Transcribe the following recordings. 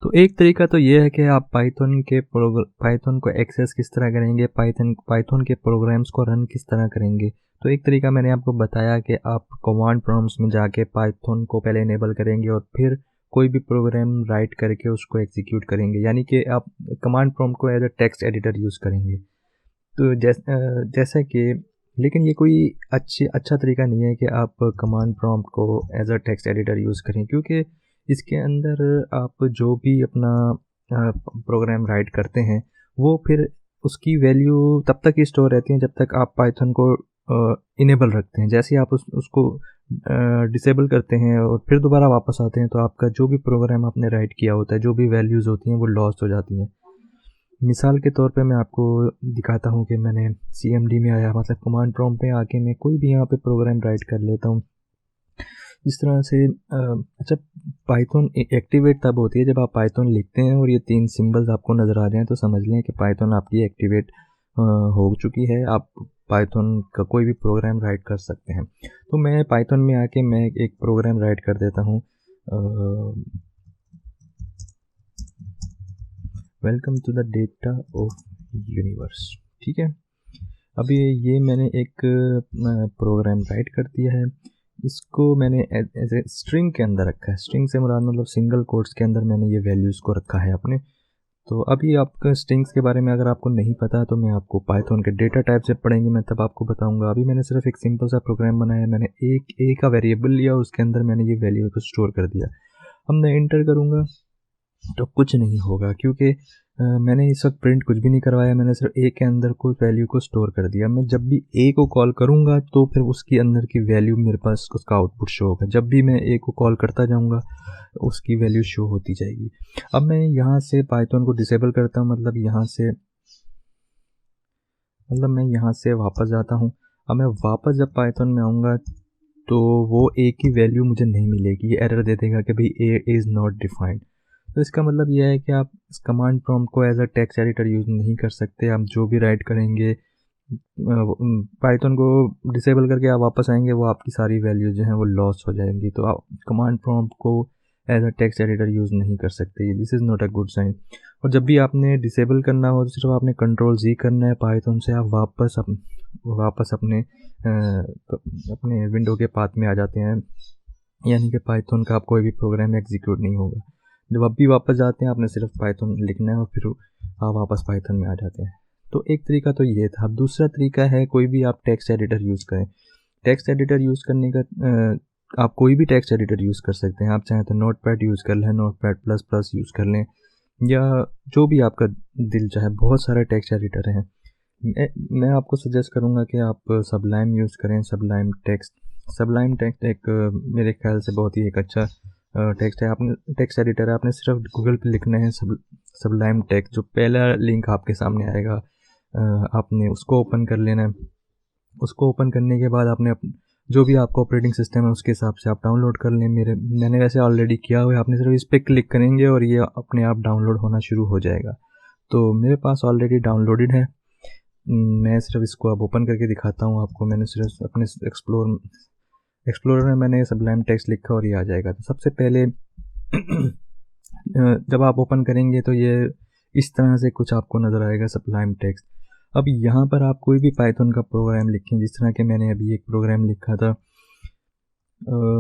तो एक तरीका तो ये है कि आप पाइथन को एक्सेस किस तरह करेंगे, पाइथन के प्रोग्राम्स को रन किस तरह करेंगे। तो एक तरीका मैंने आपको बताया कि आप कमांड प्रॉम्प्ट्स में जाके पाइथन को पहले इनेबल करेंगे और फिर कोई भी प्रोग्राम राइट करके उसको एग्जीक्यूट करेंगे, यानी कि आप कमांड प्रॉम्प्ट को as a text editor use करेंगे। तो जैसा कि लेकिन ये कोई अच्छा तरीका नहीं है कि आप कमांड प्रॉम्प्ट को as a text editor use करें, क्योंकि इसके अंदर आप जो भी अपना प्रोग्राम राइट करते हैं वो फिर उसकी वैल्यू तब तक ही स्टोर रहती है जब तक आप पाइथन को इनेबल रखते हैं। जैसे ही आप उसको डिसेबल करते हैं और फिर दोबारा वापस आते हैं तो आपका जो भी प्रोग्राम आपने राइट किया होता है, जो भी वैल्यूज़ होती हैं वो लॉस्ट हो जाती हैं। मिसाल के तौर पे मैं आपको दिखाता हूँ कि मैंने CMD में आया, मतलब कमांड प्रॉम्प्ट पे आके मैं कोई भी यहाँ पे प्रोग्राम राइट कर लेता हूँ। इस तरह से अच्छा, पाइथन एक्टिवेट तब होती है जब आप पाइथन लिखते हैं और ये 3 सिंबल्स आपको नज़र आ जाएं तो समझ लें कि पाइथन आपकी एक्टिवेट हो चुकी है, आप पाइथन का कोई भी प्रोग्राम राइट कर सकते हैं। तो मैं पाइथन में आके मैं एक प्रोग्राम राइट कर देता हूँ, welcome to the data of universe. ठीक है, अभी ये मैंने एक प्रोग्राम राइट कर दिया है, इसको मैंने एज ए स्ट्रिंग के अंदर रखा है। स्ट्रिंग से मुराद मतलब सिंगल कोट्स के अंदर मैंने ये वैल्यूज़ को रखा है अपने। तो अभी आपका स्ट्रिंग्स के बारे में अगर आपको नहीं पता तो मैं आपको पाइथन के डेटा टाइप से पढ़ेंगे मैं तब आपको बताऊंगा। अभी मैंने सिर्फ एक सिंपल सा प्रोग्राम बनाया है, मैंने एक का वेरिएबल लिया और उसके अंदर मैंने ये वैल्यू को स्टोर कर दिया। अब मैं इंटर करूँगा तो कुछ नहीं होगा, क्योंकि मैंने इस वक्त प्रिंट कुछ भी नहीं करवाया, मैंने सिर्फ ए के अंदर कोई वैल्यू को स्टोर कर दिया। मैं जब भी ए को कॉल करूँगा तो फिर उसके अंदर की वैल्यू मेरे पास उसका आउटपुट शो होगा। जब भी मैं ए को कॉल करता जाऊँगा उसकी वैल्यू शो होती जाएगी। अब मैं यहाँ से पाइथन को डिसेबल करता हूँ, मतलब मैं यहाँ से वापस जाता हूँ। अब मैं वापस जब पाइथन में आऊँगा तो वो ए की वैल्यू मुझे नहीं मिलेगी, ये एरर दे देगा कि भाई ए इज़ नॉट डिफाइंड। तो इसका मतलब यह है कि आप इस कमांड प्रॉम्प्ट को as a text editor use नहीं कर सकते। आप जो भी राइट करेंगे पाइथन को डिसेबल करके आप वापस आएंगे, वो आपकी सारी वैल्यूज जो हैं वो लॉस हो जाएंगी। तो आप कमांड प्रॉम्प्ट को as a text editor use नहीं कर सकते, this is not a good sign. और जब भी आपने डिसेबल करना हो तो सिर्फ आपने Ctrl+Z करना है पाइथन से, आप वापस अपने विंडो के पाथ में आ जाते हैं, यानी कि पाइथन का आप कोई भी प्रोग्राम एग्जीक्यूट नहीं होगा। जब आप भी वापस जाते हैं आपने सिर्फ पाइथन लिखना है और फिर आप वापस पाइथन में आ जाते हैं। तो एक तरीका तो ये था। अब दूसरा तरीका है कोई भी आप टेक्स्ट एडिटर यूज़ करें। टेक्स्ट एडिटर यूज़ करने का आप कोई भी टेक्स्ट एडिटर यूज़ कर सकते हैं। आप चाहें तो नोटपैड यूज़ कर लें, नोटपैड++ यूज़ कर लें, या जो भी आपका दिल चाहे, बहुत सारे टेक्स्ट एडिटर हैं। मैं आपको सजेस्ट करूँगा कि आप सबलाइम यूज़ करें। सबलाइम टेक्स्ट एक मेरे ख्याल से बहुत ही एक अच्छा टेक्स्ट एडिटर है। आपने सिर्फ गूगल पे लिखना है सबलाइम टेक्स्ट, जो पहला लिंक आपके सामने आएगा आपने उसको ओपन कर लेना है। उसको ओपन करने के बाद आपने जो भी आपका ऑपरेटिंग सिस्टम है उसके हिसाब से आप डाउनलोड कर लें। मैंने वैसे ऑलरेडी किया हुआ है। आपने सिर्फ इस पर क्लिक करेंगे और ये अपने आप डाउनलोड होना शुरू हो जाएगा। तो मेरे पास ऑलरेडी डाउनलोडेड है, मैं सिर्फ इसको अब ओपन करके दिखाता हूँ आपको। मैंने सिर्फ अपने एक्सप्लोरर में मैंने सबलाइम टेक्स्ट लिखा और ये आ जाएगा। तो सबसे पहले जब आप ओपन करेंगे तो ये इस तरह से कुछ आपको नज़र आएगा, सबलाइम टेक्स्ट। अब यहाँ पर आप कोई भी पाइथन का प्रोग्राम लिखें, जिस तरह के मैंने अभी एक प्रोग्राम लिखा था,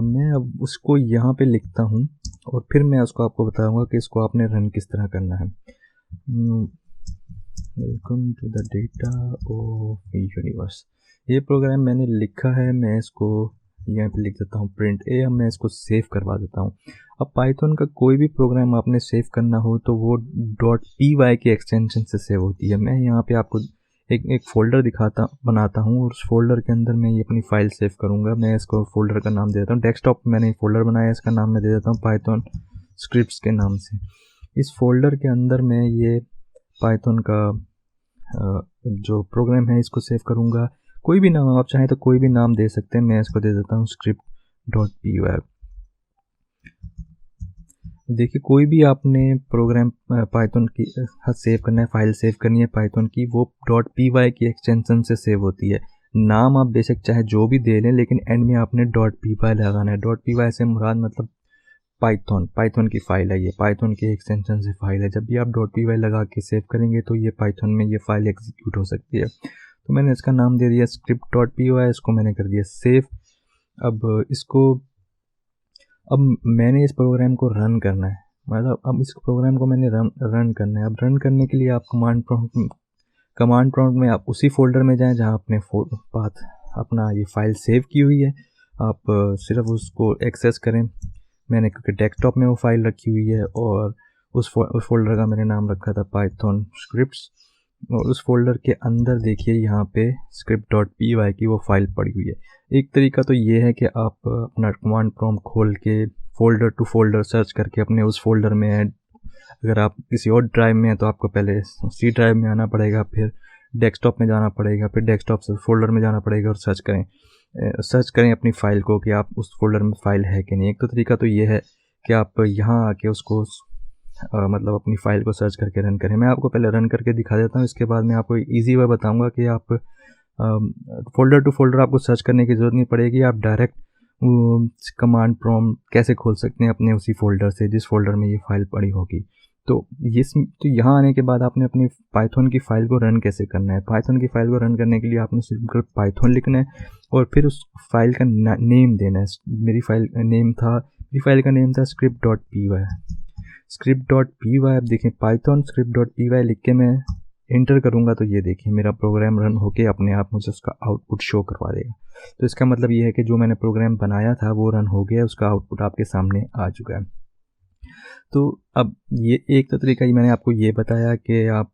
मैं अब उसको यहाँ पे लिखता हूँ और फिर मैं उसको आपको बताऊँगा कि इसको आपने रन किस तरह करना है। Welcome to the data of universe, ये प्रोग्राम मैंने लिखा है। मैं इसको यहाँ पे लिख देता हूँ प्रिंट ए। अब मैं इसको सेव करवा देता हूँ। अब पाइथन का कोई भी प्रोग्राम आपने सेव करना हो तो वो .py के एक्सटेंशन से सेव होती है। मैं यहाँ पे आपको एक फ़ोल्डर बनाता हूँ और उस फोल्डर के अंदर मैं ये अपनी फ़ाइल सेव करूँगा। मैं इसको फोल्डर का नाम दे देता हूँ, डेस्कटॉप मैंने फ़ोल्डर बनाया, इसका नाम मैं दे देता हूँ पाइथन स्क्रिप्ट्स के नाम से। इस फोल्डर के अंदर मैं ये पाइथन का जो प्रोग्राम है इसको सेव करूँगा। कोई भी नाम आप चाहें तो कोई भी नाम दे सकते हैं, मैं इसको दे देता हूँ script.py। देखिए, कोई भी आपने प्रोग्राम पाइथन की सेव करना है, फाइल सेव करनी है पाइथन की, वो .py की एक्सटेंशन से सेव होती है। नाम आप बेशक चाहे जो भी दे लें, लेकिन एंड में आपने .py लगाना है। .py से मुराद मतलब पाइथन की फ़ाइल है, ये पाइथन के एक्सटेंशन से फ़ाइल है। जब भी आप .py लगा के सेव करेंगे तो ये पाइथन में ये फ़ाइल एग्जीक्यूट हो सकती है। तो मैंने इसका नाम दे दिया script.py, इसको मैंने कर दिया सेव। अब मैंने इस प्रोग्राम को रन करना है, मतलब अब इस प्रोग्राम को मैंने रन करना है। अब रन करने के लिए आप कमांड प्रॉम्प्ट में आप उसी फोल्डर में जाएं जहां आपने अपना ये फाइल सेव की हुई है। आप सिर्फ उसको एक्सेस करें। मैंने क्योंकि डेस्कटॉप में वो फाइल रखी हुई है और उस फोल्डर का मैंने नाम रखा था पाइथन स्क्रिप्ट्स, और उस फोल्डर के अंदर देखिए यहाँ पे script.py की वो फाइल पड़ी हुई है। एक तरीका तो ये है कि आप अपना कमांड प्रॉम्प्ट खोल के फोल्डर टू फोल्डर सर्च करके अपने उस फोल्डर में ऐड, अगर आप किसी और ड्राइव में हैं तो आपको पहले सी ड्राइव में आना पड़ेगा, फिर डेस्कटॉप में जाना पड़ेगा, फिर डेस्कटॉप से फोल्डर में जाना पड़ेगा और सर्च करें अपनी फ़ाइल को कि आप उस फोल्डर में फ़ाइल है कि नहीं। एक तो तरीका तो ये है कि आप यहाँ आके उसको मतलब अपनी फ़ाइल को सर्च करके रन करें। मैं आपको पहले रन करके दिखा देता हूँ, इसके बाद मैं आपको ईजी वे बताऊँगा कि आप फोल्डर टू फोल्डर आपको सर्च करने की ज़रूरत नहीं पड़ेगी। आप डायरेक्ट कमांड प्रॉम्प्ट कैसे खोल सकते हैं अपने उसी फोल्डर से जिस फोल्डर में ये फाइल पड़ी होगी। तो यहाँ आने के बाद आपने अपनी पाइथन की फ़ाइल को रन कैसे करना है। पाइथन की फ़ाइल को रन करने के लिए आपने सिर्फ पाइथन लिखना है और फिर उस फाइल का नेम देना है। मेरी फाइल का नेम था script.py। अब देखें पाइथन script.py लिख के मैं इंटर करूँगा तो ये देखिए मेरा प्रोग्राम रन होके अपने आप मुझे उसका आउटपुट शो करवा देगा। तो इसका मतलब ये है कि जो मैंने प्रोग्राम बनाया था वो रन हो गया, उसका आउटपुट आपके सामने आ चुका है। तो अब ये एक तो तरीका ही मैंने आपको ये बताया कि आप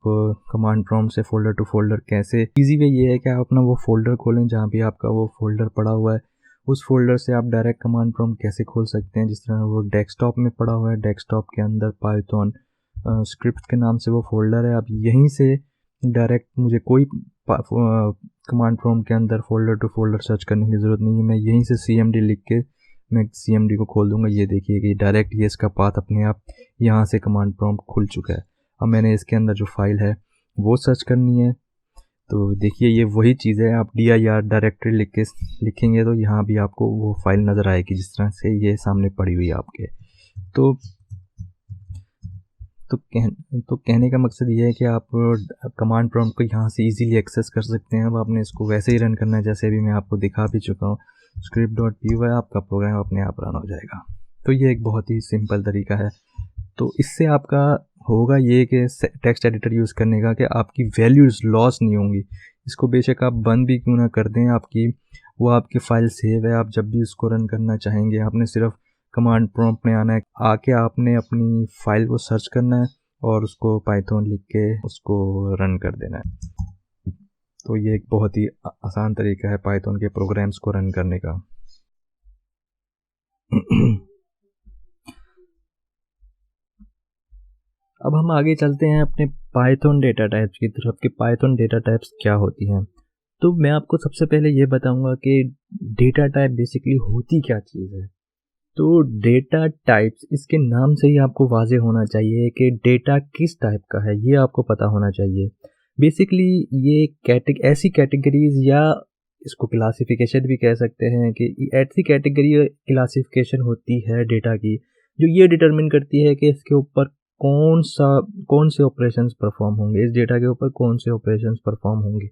कमांड प्रॉम्प्ट से फोल्डर टू फोल्डर कैसे। इजी वे ये है कि आप अपना वो फोल्डर खोलें जहाँ भी आपका वो फोल्डर पड़ा हुआ है, उस फोल्डर से आप डायरेक्ट कमांड प्रॉम्प्ट कैसे खोल सकते हैं। जिस तरह वो डेस्कटॉप में पड़ा हुआ है, डेस्कटॉप के अंदर पाइथन स्क्रिप्ट के नाम से वो फोल्डर है। आप यहीं से डायरेक्ट, मुझे कोई कमांड प्रॉम्प्ट के अंदर फोल्डर टू फोल्डर सर्च करने की ज़रूरत नहीं है। मैं यहीं से cmd लिख के मैं cmd को खोल दूंगा। ये देखिए कि डायरेक्ट ये इसका पाथ अपने आप यहाँ से कमांड प्रॉम्प्ट खुल चुका है। अब मैंने इसके अंदर जो फाइल है वो सर्च करनी है, तो देखिए ये वही चीज़ है। आप dir डायरेक्टरी लिखेंगे तो यहाँ भी आपको वो फाइल नज़र आएगी जिस तरह से ये सामने पड़ी हुई है आपके। तो कहने का मकसद ये है कि आप कमांड प्रॉम्प्ट को यहाँ से इजीली एक्सेस कर सकते हैं। अब आपने इसको वैसे ही रन करना है जैसे अभी मैं आपको दिखा भी चुका हूँ। script.py आपका प्रोग्राम अपने आप रन हो जाएगा। तो ये एक बहुत ही सिंपल तरीका है। तो इससे आपका होगा ये कि टेक्स्ट एडिटर यूज़ करने का कि आपकी वैल्यूज़ लॉस नहीं होंगी। इसको बेशक आप बंद भी क्यों ना कर दें, आपकी फ़ाइल सेव है। आप जब भी उसको रन करना चाहेंगे आपने सिर्फ कमांड प्रॉम्प्ट में आना है, आके आपने अपनी फ़ाइल को सर्च करना है और उसको पाइथन लिख के उसको रन कर देना है। तो ये एक बहुत ही आसान तरीका है पाइथन के प्रोग्राम्स को रन करने का। अब हम आगे चलते हैं अपने पाइथन डेटा टाइप्स की तरफ कि पाइथन डेटा टाइप्स क्या होती हैं। तो मैं आपको सबसे पहले ये बताऊंगा कि डेटा टाइप बेसिकली होती क्या चीज़ है। तो डेटा टाइप्स, इसके नाम से ही आपको वाज़ेह होना चाहिए कि डेटा किस टाइप का है, ये आपको पता होना चाहिए। बेसिकली ये ऐसी कैटेगरीज या इसको क्लासिफिकेशन भी कह सकते हैं कि ऐसी कैटेगरी क्लासिफिकेशन होती है डेटा की जो ये डिटरमिन करती है कि इसके ऊपर कौन से ऑपरेशंस परफॉर्म होंगे, इस डेटा के ऊपर कौन से ऑपरेशंस परफॉर्म होंगे।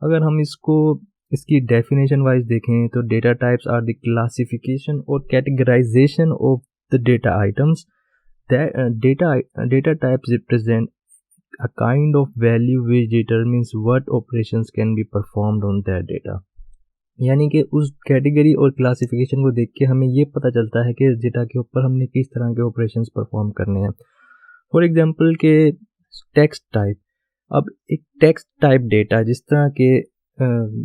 अगर हम इसकी डेफिनेशन वाइज देखें तो data types are the classification और categorisation of the data items. Data types represent a kind of value which determines what operations can be performed on that data। यानी कि उस कैटेगरी और क्लासिफिकेशन को देख के हमें ये पता चलता है कि इस डेटा के ऊपर हमने किस तरह के ऑपरेशंस परफॉर्म करने हैं। फॉर एग्जांपल के टेक्स्ट टाइप। अब एक टेक्स्ट टाइप डेटा जिस तरह के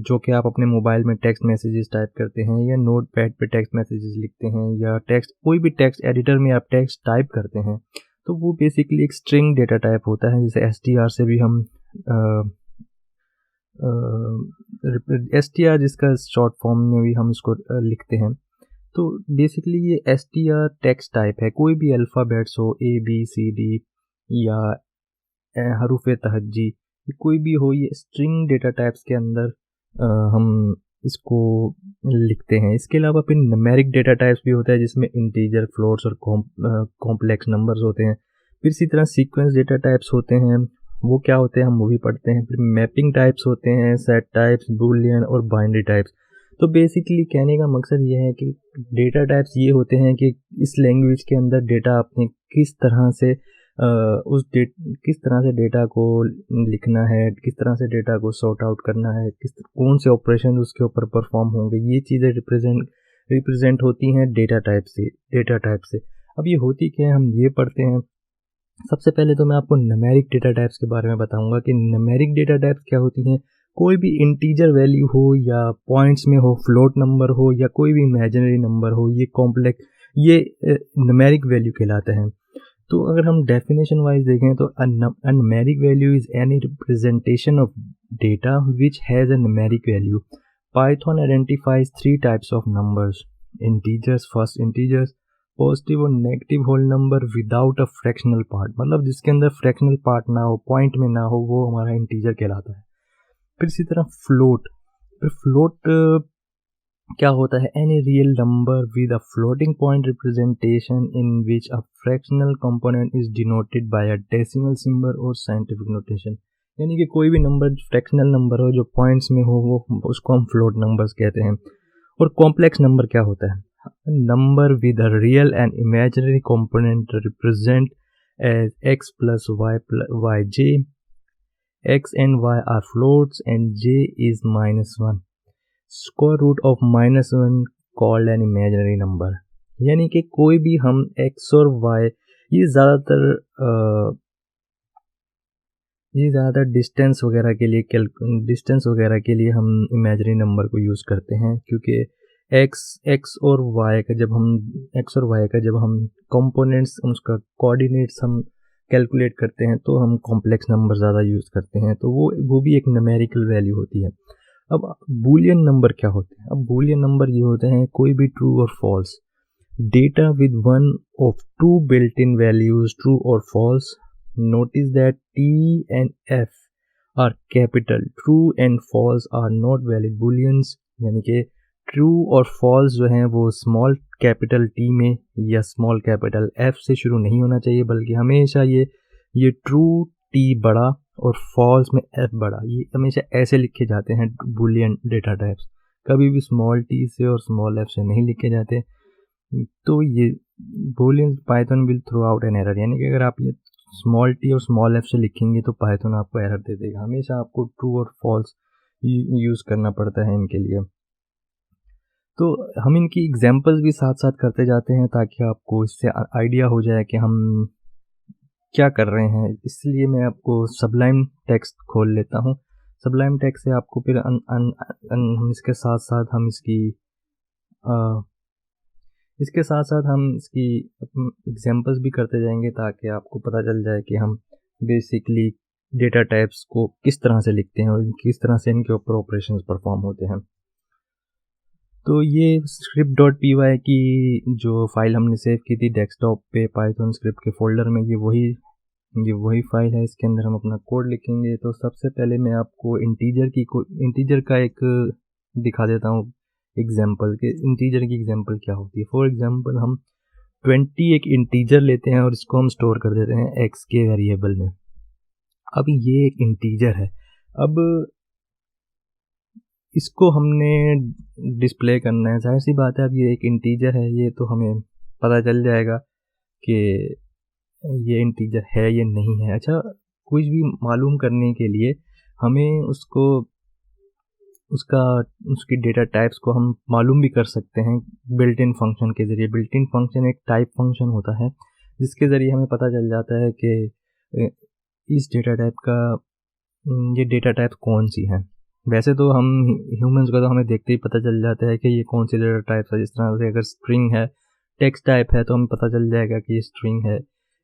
जो कि आप अपने मोबाइल में टेक्स्ट मैसेजेस टाइप करते हैं या नोट पैड पर टेक्स्ट मैसेजेस लिखते हैं या कोई भी टेक्स्ट एडिटर में आप टेक्स्ट टाइप करते हैं, तो वो बेसिकली एक स्ट्रिंग डेटा टाइप होता है। जैसे str से भी हम str जिसका शॉर्ट फॉर्म में भी हम इसको लिखते हैं। तो बेसिकली ये str टेक्स्ट टाइप है। कोई भी अल्फ़ाबेट्स हो ABCD या हरूफ तहज्जी, कोई भी हो, ये स्ट्रिंग डेटा टाइप्स के अंदर हम इसको लिखते हैं। इसके अलावा फिर न्यूमेरिक डेटा टाइप्स भी होता है जिसमें इंटीजर, फ्लोट्स और कॉम्प्लेक्स नंबर्स होते हैं। फिर इसी तरह सीक्वेंस डेटा टाइप्स होते हैं, वो क्या होते हैं हम वो भी पढ़ते हैं। फिर मैपिंग टाइप्स होते हैं, सेट टाइप्स, बूलियन और बाइनरी टाइप्स। तो बेसिकली कहने का मकसद ये है कि डेटा टाइप्स ये होते हैं कि इस लैंग्वेज के अंदर डेटा आपने किस तरह से किस तरह से डेटा को लिखना है, किस तरह से डेटा को सॉर्ट आउट करना है, कौन से ऑपरेशन उसके ऊपर परफॉर्म होंगे, ये चीज़ें रिप्रेजेंट होती हैं डेटा टाइप से। अब ये होती क्या है हम ये पढ़ते हैं। सबसे पहले तो मैं आपको न्यूमेरिक डेटा टाइप्स के बारे में बताऊंगा कि न्यूमेरिक डेटा टाइप्स क्या होती हैं। कोई भी इंटीजर वैल्यू हो या पॉइंट्स में हो, फ्लोट नंबर हो या कोई भी इमेजिनरी नंबर हो, ये कॉम्प्लेक्स, ये न्यूमेरिक वैल्यू कहलाते हैं। तो अगर हम डेफिनेशन वाइज देखें तो a numeric value is any representation of data which has a numeric value. Python identifies three types of numbers: integers, first integers, positive और negative whole number without a fractional part, मतलब जिसके अंदर fractional part ना हो, point में ना हो, वो हमारा इंटीजर कहलाता है। फिर इसी तरह फ्लोट क्या होता है, any real number with a floating point representation in which a fractional component is denoted by a decimal symbol और साइंटिफिक नोटेशन। यानी कि कोई भी नंबर फ्रैक्शनल नंबर हो जो पॉइंट्स में हो, वो उसको हम फ्लोट नंबर्स कहते हैं। और कॉम्प्लेक्स नंबर क्या होता है, number with a real and imaginary component represent as x plus yj, x and y are floats and j is -1, square root of -1 called an imaginary number. यानी कि कोई भी हम x और y, ये ज़्यादातर डिस्टेंस वगैरह के लिए हम इमेजिनरी नंबर को यूज़ करते हैं, क्योंकि x और y का जब हम कंपोनेंट्स, उसका कोऑर्डिनेट्स हम कैलकुलेट करते हैं तो हम कॉम्प्लेक्स नंबर ज़्यादा यूज़ करते हैं, तो वो भी एक न्यूमेरिकल वैल्यू होती है। अब बूलियन नंबर क्या होते हैं? अब बूलियन नंबर ये होते हैं कोई भी ट्रू और false data with one of two built in values, true और false. Notice that T and F are capital, true and false are not valid Booleans. यानी कि ट्रू और फॉल्स जो हैं वो स्मॉल कैपिटल T में या स्मॉल कैपिटल F से शुरू नहीं होना चाहिए, बल्कि हमेशा ये ट्रू T बड़ा और फॉल्स में F बड़ा, ये हमेशा ऐसे लिखे जाते हैं बूलियन डेटा टाइप्स। कभी भी स्मॉल t से और स्मॉल f से नहीं लिखे जाते। तो ये boolean Python will throw out an error, यानी कि अगर आप ये स्मॉल t और स्मॉल f से लिखेंगे तो पाइथन आपको एरर दे देगा। हमेशा आपको ट्रू और फॉल्स यूज़ करना पड़ता है इनके लिए। तो हम इनकी एग्जांपल्स भी साथ साथ करते जाते हैं ताकि आपको इससे आइडिया हो जाए कि हम क्या कर रहे हैं। इसलिए मैं आपको सबलाइम टेक्स्ट खोल लेता हूँ। सबलाइम टेक्स्ट से आपको फिर हम इसके साथ साथ हम इसकी एग्जांपल्स भी करते जाएंगे ताकि आपको पता चल जाए कि हम बेसिकली डेटा टाइप्स को किस तरह से लिखते हैं और किस तरह से इनके ऊपर ऑपरेशंस परफॉर्म होते हैं। तो ये script.py की जो फाइल हमने सेव की थी डेस्कटॉप पे पाइथन स्क्रिप्ट के फोल्डर में, ये वही फाइल है। इसके अंदर हम अपना कोड लिखेंगे। तो सबसे पहले मैं आपको इंटीजर का एक दिखा देता हूँ एग्जांपल के इंटीजर की एग्जांपल क्या होती है। फॉर एग्जांपल हम 20 एक इंटीजर लेते हैं और इसको हम स्टोर कर देते हैं x के वेरिएबल में। अब ये एक इंटीजर है, अब इसको हमने डिस्प्ले करना है। जाहिर सी बात है, अब ये एक इंटीजर है, ये तो हमें पता चल जाएगा कि ये इंटीजर है या नहीं है। अच्छा, कुछ भी मालूम करने के लिए हमें उसकी डेटा टाइप्स को हम मालूम भी कर सकते हैं बिल्ट इन फंक्शन के ज़रिए। बिल्ट इन फंक्शन एक टाइप फंक्शन होता है जिसके ज़रिए हमें पता चल जाता है कि इस डेटा टाइप का ये डेटा टाइप कौन सी है। वैसे तो हम ह्यूमंस को तो हमें देखते ही पता चल जाता है कि ये कौन सी डेटा टाइप है। जिस तरह से अगर स्ट्रिंग है, टेक्स्ट टाइप है तो हमें पता चल जाएगा कि ये स्ट्रिंग है।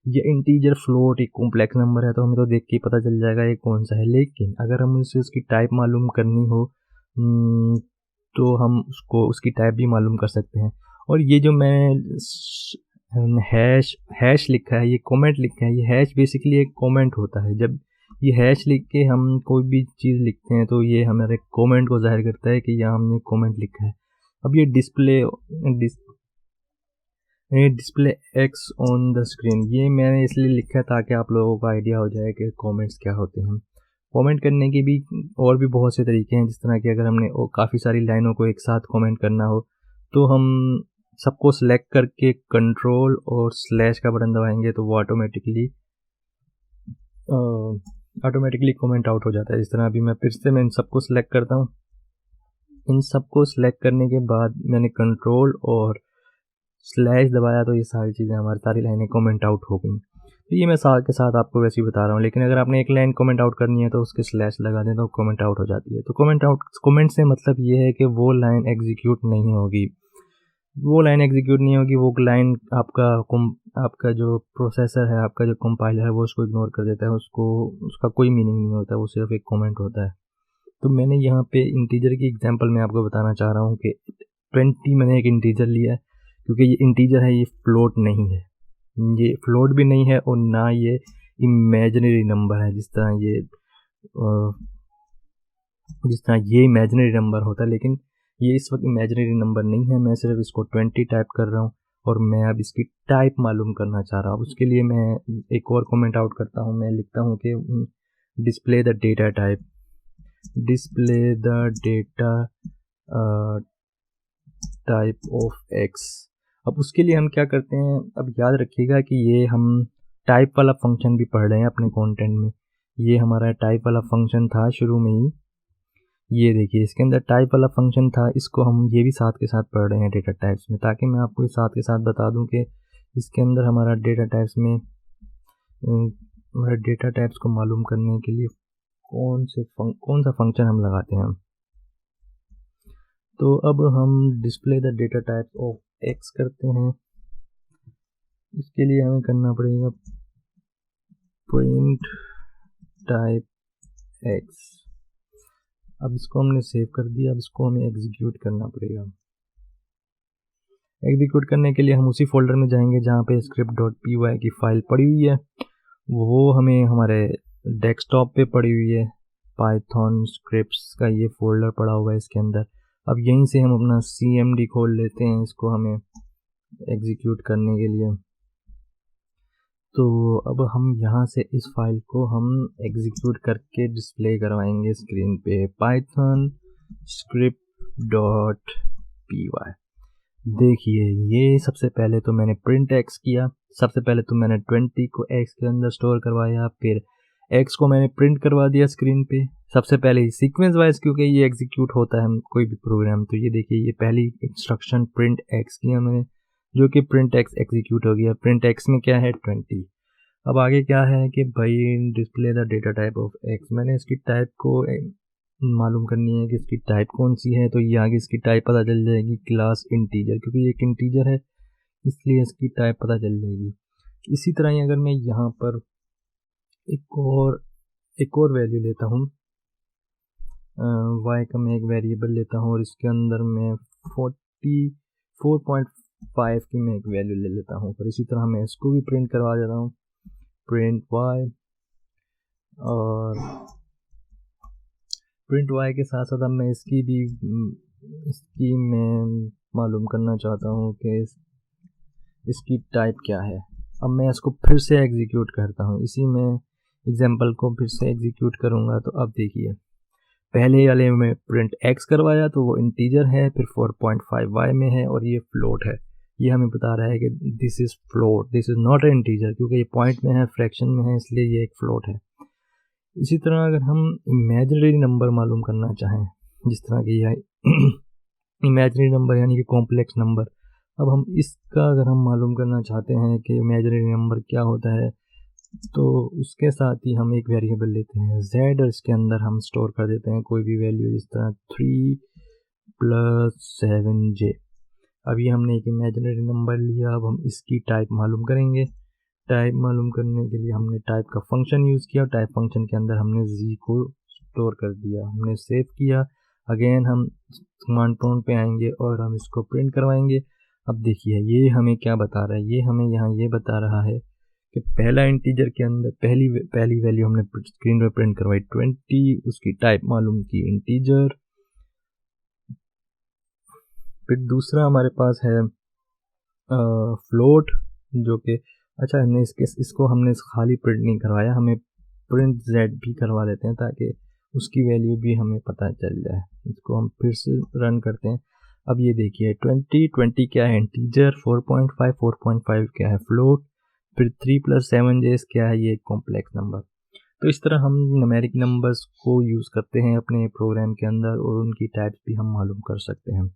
ये इंटीजर, फ्लोट, एक कॉम्प्लेक्स नंबर है तो हमें तो देख के पता चल जाएगा ये कौन सा है। लेकिन अगर हम उसकी टाइप मालूम करनी हो तो हम उसकी टाइप भी मालूम कर सकते हैं। और ये जो मैं हैश लिखा है, ये कमेंट लिखा है, ये हैश बेसिकली एक कमेंट होता है। जब ये हैश लिख के हम कोई भी चीज़ लिखते हैं तो ये हमारे कमेंट को ज़ाहिर करता है कि यहाँ हमने कमेंट लिखा है। अब ये display x on the screen, ये मैंने इसलिए लिखा है ताकि आप लोगों को आइडिया हो जाए कि कमेंट्स क्या होते हैं। कमेंट करने के भी और भी बहुत से तरीके हैं, जिस तरह कि अगर हमने काफ़ी सारी लाइनों को एक साथ कमेंट करना हो तो हम सबको सिलेक्ट करके कंट्रोल और स्लैश का बटन दबाएंगे तो वो ऑटोमेटिकली कमेंट आउट हो जाता है। इस तरह अभी मैं फिर से इन सबको सिलेक्ट करता हूँ। इन सबको सिलेक्ट करने के बाद मैंने कंट्रोल और स्लैश दबाया तो ये सारी चीज़ें हमारी सारी लाइनें कमेंट आउट हो गई। तो ये मैं साथ के साथ आपको वैसे ही बता रहा हूँ, लेकिन अगर आपने एक लाइन कमेंट आउट करनी है तो उसके स्लैश लगा दें तो कमेंट आउट हो जाती है। तो कमेंट से मतलब ये है कि वो लाइन एग्जीक्यूट नहीं होगी। वो लाइन आपका जो प्रोसेसर है, आपका जो कंपाइलर है, वो उसको इग्नोर कर देता है, उसका कोई मीनिंग नहीं होता, वो सिर्फ एक कमेंट होता है। तो मैंने यहाँ पे इंटीजर की एग्जांपल में आपको बताना चाह रहा हूँ कि 20 मैंने एक इंटीजर लिया है, क्योंकि ये इंटीजर है, ये फ्लोट नहीं है, ये फ्लोट भी नहीं है और ना ये इमेजिनरी नंबर है जिस तरह ये इमेजिनरी नंबर होता है। लेकिन ये इस वक्त इमेजिनरी नंबर नहीं है, मैं सिर्फ इसको 20 टाइप कर रहा हूँ और मैं अब इसकी टाइप मालूम करना चाह रहा हूँ। उसके लिए मैं एक और कमेंट आउट करता हूँ, मैं लिखता हूँ कि display the data type, display the data type of x. अब उसके लिए हम क्या करते हैं, अब याद रखिएगा कि ये हम टाइप वाला फंक्शन भी पढ़ रहे हैं अपने कंटेंट में। ये हमारा टाइप वाला फंक्शन था शुरू में ही, ये देखिए इसके अंदर टाइप वाला फंक्शन था, इसको हम ये भी साथ के साथ पढ़ रहे हैं डेटा टाइप्स में, ताकि मैं आपको साथ के साथ बता दूं कि इसके अंदर हमारा डेटा टाइप्स में हमारे डेटा टाइप्स को मालूम करने के लिए कौन सा फंक्शन हम लगाते हैं। तो अब हम display the data type of x करते हैं। इसके लिए हमें करना पड़ेगा प्रिंट टाइप एक्स। अब इसको हमने सेव कर दिया, अब इसको हमें एग्जीक्यूट करना पड़ेगा। एग्जीक्यूट करने के लिए हम उसी फोल्डर में जाएंगे जहाँ पे script.py की फाइल पड़ी हुई है, वो हमें हमारे डेस्कटॉप पे पड़ी हुई है। पाइथन स्क्रिप्ट्स का ये फोल्डर पड़ा हुआ है इसके अंदर। अब यहीं से हम अपना cmd खोल लेते हैं इसको हमें एग्जीक्यूट करने के लिए। तो अब हम यहाँ से इस फाइल को हम एग्जीक्यूट करके डिस्प्ले करवाएंगे स्क्रीन पे, पाइथन script.py। देखिए ये सबसे पहले तो मैंने प्रिंट एक्स किया, सबसे पहले तो मैंने 20 को एक्स के अंदर स्टोर करवाया, फिर एक्स को मैंने प्रिंट करवा दिया स्क्रीन पे। सबसे पहले सीक्वेंस वाइज क्योंकि ये एग्जीक्यूट होता है कोई भी प्रोग्राम, तो ये देखिए ये पहली इंस्ट्रक्शन प्रिंट एक्स किया मैंने, जो कि प्रिंट एक्स एग्जीक्यूट हो गया। प्रिंट एक्स में क्या है 20। अब आगे क्या है कि भाई display the data type of x, मैंने इसकी टाइप को मालूम करनी है कि इसकी टाइप कौन सी है। तो ये आगे इसकी टाइप पता चल जाएगी क्लास इंटीजर, क्योंकि ये एक इंटीजर है इसलिए इसकी टाइप पता चल जाएगी। इसी तरह ही अगर मैं यहाँ पर एक और वैल्यू लेता हूँ, y का मैं एक वेरिएबल लेता हूँ और इसके अंदर मैं 44.5 की मैं एक वैल्यू ले लेता हूँ, पर इसी तरह मैं इसको भी प्रिंट करवा देता हूँ, प्रिंट y। और प्रिंट y के साथ साथ अब मैं इसकी मैं मालूम करना चाहता हूँ कि इसकी टाइप क्या है। अब मैं इसको फिर से एग्जीक्यूट करता हूँ, इसी में एग्जांपल को फिर से एग्जीक्यूट करूँगा। तो अब देखिए पहले वाले में प्रिंट x करवाया तो वो इंटीजर है, फिर 4.5 y में है और ये फ्लोट है। ये हमें बता रहा है कि this is float, this is not a integer, क्योंकि ये पॉइंट में है, फ्रैक्शन में है, इसलिए ये एक फ्लोट है। इसी तरह अगर हम इमेजिनरी नंबर मालूम करना चाहें, जिस तरह की यह इमेजिनरी नंबर यानी कि कॉम्प्लेक्स नंबर, अब हम इसका अगर हम मालूम करना चाहते हैं कि इमेजिनरी नंबर क्या होता है, तो इसके साथ ही हम एक वेरिएबल लेते हैं z और इसके अंदर हम स्टोर कर देते हैं कोई भी वैल्यू, जिस तरह 3 + 7j। अभी हमने एक इमेजिनरी नंबर लिया, अब हम इसकी टाइप मालूम करेंगे। टाइप मालूम करने के लिए हमने टाइप का फंक्शन यूज़ किया, टाइप फंक्शन के अंदर हमने z को स्टोर कर दिया, हमने सेव किया। अगेन हम कमांड प्रॉम्प्ट पे आएंगे और हम इसको प्रिंट करवाएंगे। अब देखिए ये हमें क्या बता रहा है, ये हमें यहाँ ये बता रहा है कि पहला इंटीजर के अंदर पहली वैल्यू हमने स्क्रीन पर प्रिंट करवाई 20, उसकी टाइप मालूम की इंटीजर। फिर दूसरा हमारे पास है फ्लोट, जो कि अच्छा हमने इसको हमने खाली प्रिंट नहीं करवाया, हमें प्रिंट जेड भी करवा लेते हैं ताकि उसकी वैल्यू भी हमें पता चल जाए। इसको हम फिर से रन करते हैं। अब ये देखिए 20 क्या है इंटीजर, 4.5 क्या है फ्लोट, फिर 3 + 7 जेस क्या है, ये कॉम्प्लेक्स नंबर। तो इस तरह हम न्यूमेरिक नंबर्स को यूज़ करते हैं अपने प्रोग्राम के अंदर और उनकी टाइप्स भी हम मालूम कर सकते हैं।